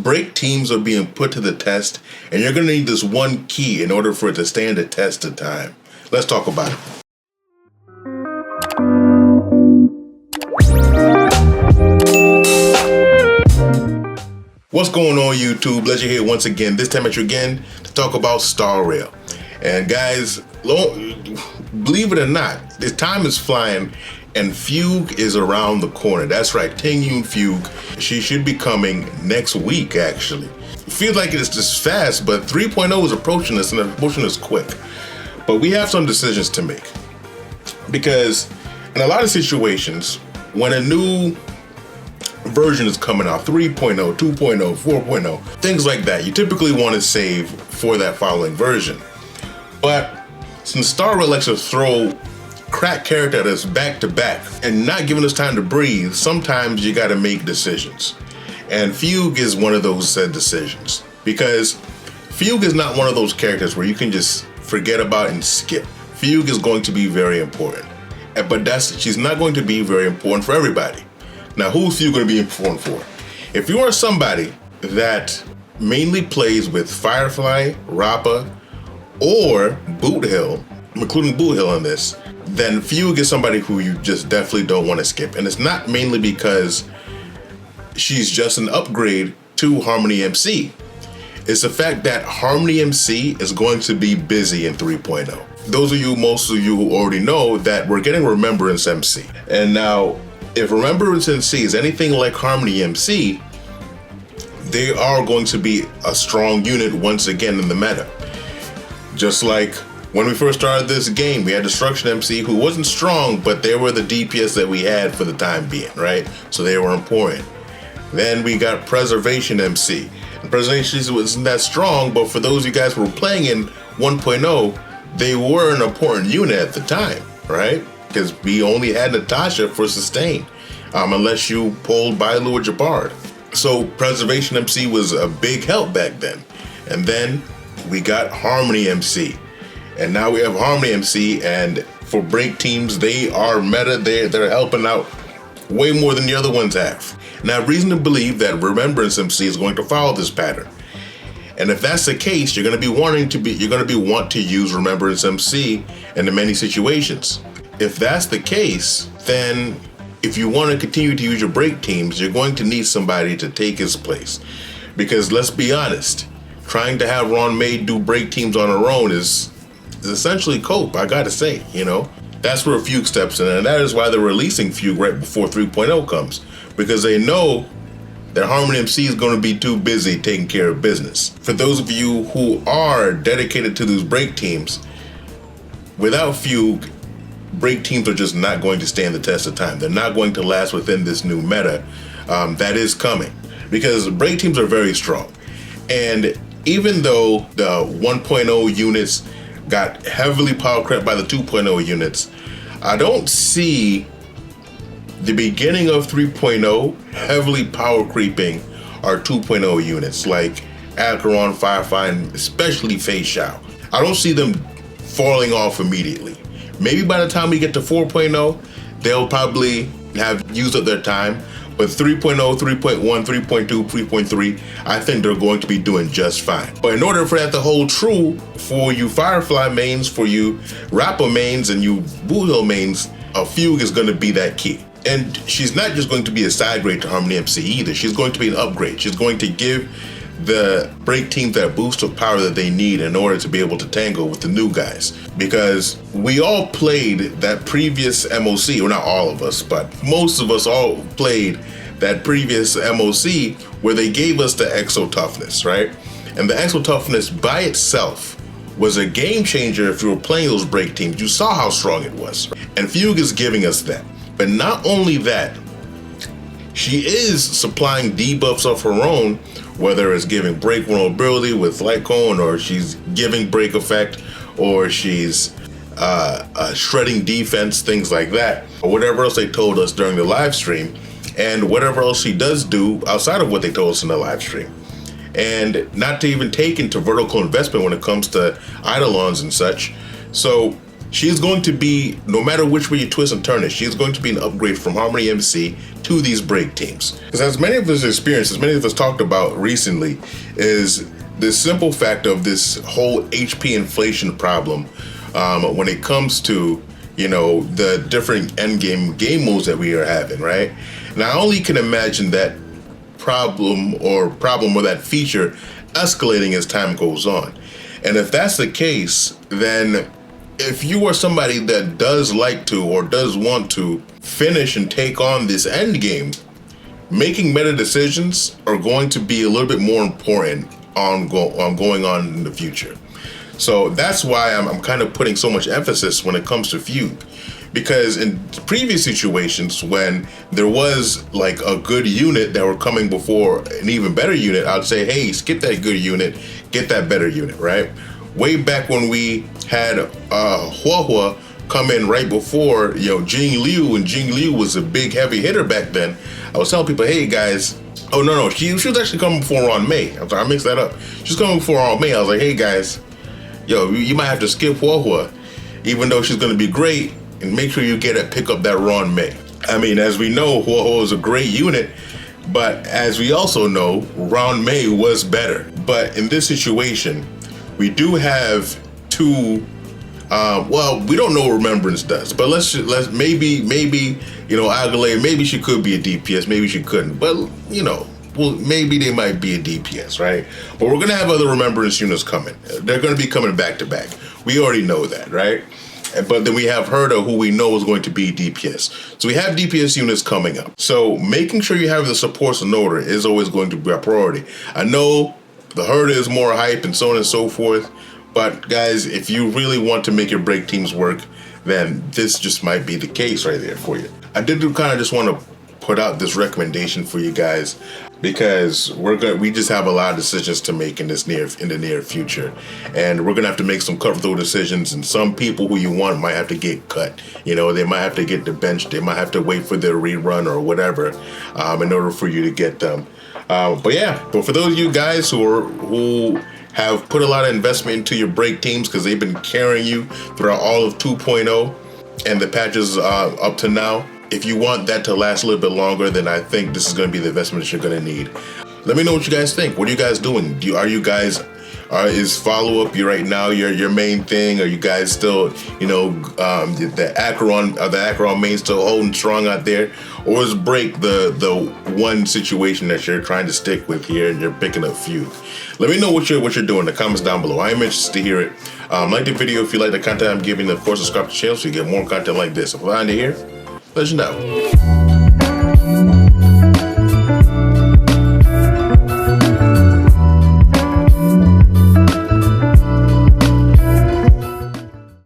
break teams are being put to the test, and you're going to need this one key in order for it to stand the test of time. Let's talk about it. What's going on, YouTube? Glad you're here once again, this time again, to talk about Star Rail. And guys, believe it or not, this time is flying, and Fugue is around the corner. That's right, Ting Fugue. She should be coming next week, actually. It feels like it's just fast, but 3.0 is approaching us, and approaching us quick. But we have some decisions to make. Because in a lot of situations, when a new version is coming out, 3.0, 2.0, 4.0, things like that, you typically want to save for that following version. But since Star Rail likes to throw crack character at us back to back and not giving us time to breathe, sometimes you got to make decisions. And Fugue is one of those said decisions, because Fugue is not one of those characters where you can just forget about and skip. Fugue is going to be very important, but she's not going to be very important for everybody. Now, who's Fugue going to be important for? If you are somebody that mainly plays with Firefly, Rappa, or Boot Hill, including Boot Hill in this, then Fugue is somebody who you just definitely don't want to skip. And it's not mainly because she's just an upgrade to Harmony MC. It's the fact that Harmony MC is going to be busy in 3.0. Most of you who already know that we're getting Remembrance MC. And now, if Remembrance MC is anything like Harmony MC, they are going to be a strong unit once again in the meta. Just like when we first started this game, we had Destruction MC, who wasn't strong, but they were the DPS that we had for the time being, right? So they were important. Then we got Preservation MC. And Preservation wasn't that strong, but for those of you guys who were playing in 1.0, they were an important unit at the time, right? Because we only had Natasha for sustain, unless you pulled Bailu or Jabard. So Preservation MC was a big help back then. And then we got Harmony MC. And now we have Harmony MC, and for break teams, they are meta. They're helping out way more than the other ones have. And I have reason to believe that Remembrance MC is going to follow this pattern. And if that's the case, you're going to want to use Remembrance MC in many situations. If that's the case, then if you want to continue to use your break teams, you're going to need somebody to take his place. Because let's be honest, trying to have Ron May do break teams on her own is essentially cope, I gotta say, you know. That's where Fugue steps in, and that is why they're releasing Fugue right before 3.0 comes. Because they know that Harmony MC is going to be too busy taking care of business. For those of you who are dedicated to those break teams, without Fugue, break teams are just not going to stand the test of time. They're not going to last within this new meta that is coming. Because break teams are very strong. And even though the 1.0 units got heavily power crept by the 2.0 units, I don't see the beginning of 3.0 heavily power creeping our 2.0 units like Acheron, Firefly, and especially Fei Xiao. I don't see them falling off immediately. Maybe by the time we get to 4.0, they'll probably have used up their time. But 3.0, 3.1, 3.2, 3.3, I think they're going to be doing just fine. But in order for that to hold true for you Firefly mains, for you Rappa mains, and you Boot Hill mains, a Fugue is going to be that key. And she's not just going to be a side grade to Harmony MC either. She's going to be an upgrade. She's going to give the break teams that boost of power that they need in order to be able to tangle with the new guys. Because we all played that previous MOC, or not all of us, but most of us all played that previous MOC where they gave us the Exo Toughness, right? And the Exo Toughness by itself was a game changer if you were playing those break teams. You saw how strong it was. And Fugue is giving us that. But not only that, she is supplying debuffs of her own, whether it's giving break vulnerability with Light Cone, or she's giving break effect, or she's shredding defense, things like that, or whatever else they told us during the live stream, and whatever else she does do outside of what they told us in the live stream. And not to even take into vertical investment when it comes to Eidolons and such. So she's going to be, no matter which way you twist and turn it, she's going to be an upgrade from Harmony MC to these brake teams. Because as many of us experienced, as many of us talked about recently, is the simple fact of this whole HP inflation problem when it comes to, you know, the different endgame game modes that we are having, right? And I only can imagine that problem or that feature escalating as time goes on. And if that's the case, then if you are somebody that does like to or does want to finish and take on this end game, making meta decisions are going to be a little bit more important on going on in the future. So that's why I'm kind of putting so much emphasis when it comes to Fugue. Because in previous situations, when there was like a good unit that were coming before an even better unit, I'd say, hey, skip that good unit, get that better unit, right? Way back when we had Hua come in right before, you know, Jing Liu, and Jing Liu was a big heavy hitter back then. I was telling people, hey guys, oh no, she was actually coming before Ron May. I'm sorry, I mixed that up. She was coming before Ron May. I was like, hey guys, yo, you might have to skip Hua, even though she's gonna be great, and make sure you pick up that Ron May. I mean, as we know, Hua is a great unit, but as we also know, Ron May was better. But in this situation, we do have two. Well, we don't know what Remembrance does, but let's maybe you know, Agale, maybe she could be a DPS, maybe she couldn't, but you know, well, maybe they might be a DPS, right? But we're gonna have other Remembrance units coming. They're gonna be coming back to back. We already know that, right? But then we have Herda, who we know is going to be DPS. So we have DPS units coming up. So making sure you have the supports in order is always going to be a priority. I know the Herda is more hype and so on and so forth, but guys, if you really want to make your break teams work, then this just might be the case right there for you. I did kind of just want to put out this recommendation for you guys, because we just have a lot of decisions to make in the near future, and we're gonna have to make some cutthroat decisions. And some people who you want might have to get cut. You know, they might have to get the bench. They might have to wait for their rerun or whatever in order for you to get them. But for those of you guys who have put a lot of investment into your break teams, because they've been carrying you throughout all of 2.0 and the patches up to now, if you want that to last a little bit longer, then I think this is going to be the investment that you're going to need. Let me know what you guys think. What are you guys doing? Is follow-up right now your main thing? Are you guys still, you know, the Acheron main still holding strong out there? Or is break the one situation that you're trying to stick with here and you're picking up Fugue? Let me know what you're doing in the comments down below. I am interested to hear it. Like the video if you like the content I'm giving. Of course, subscribe to the channel so you get more content like this. If I'm under here, let you know.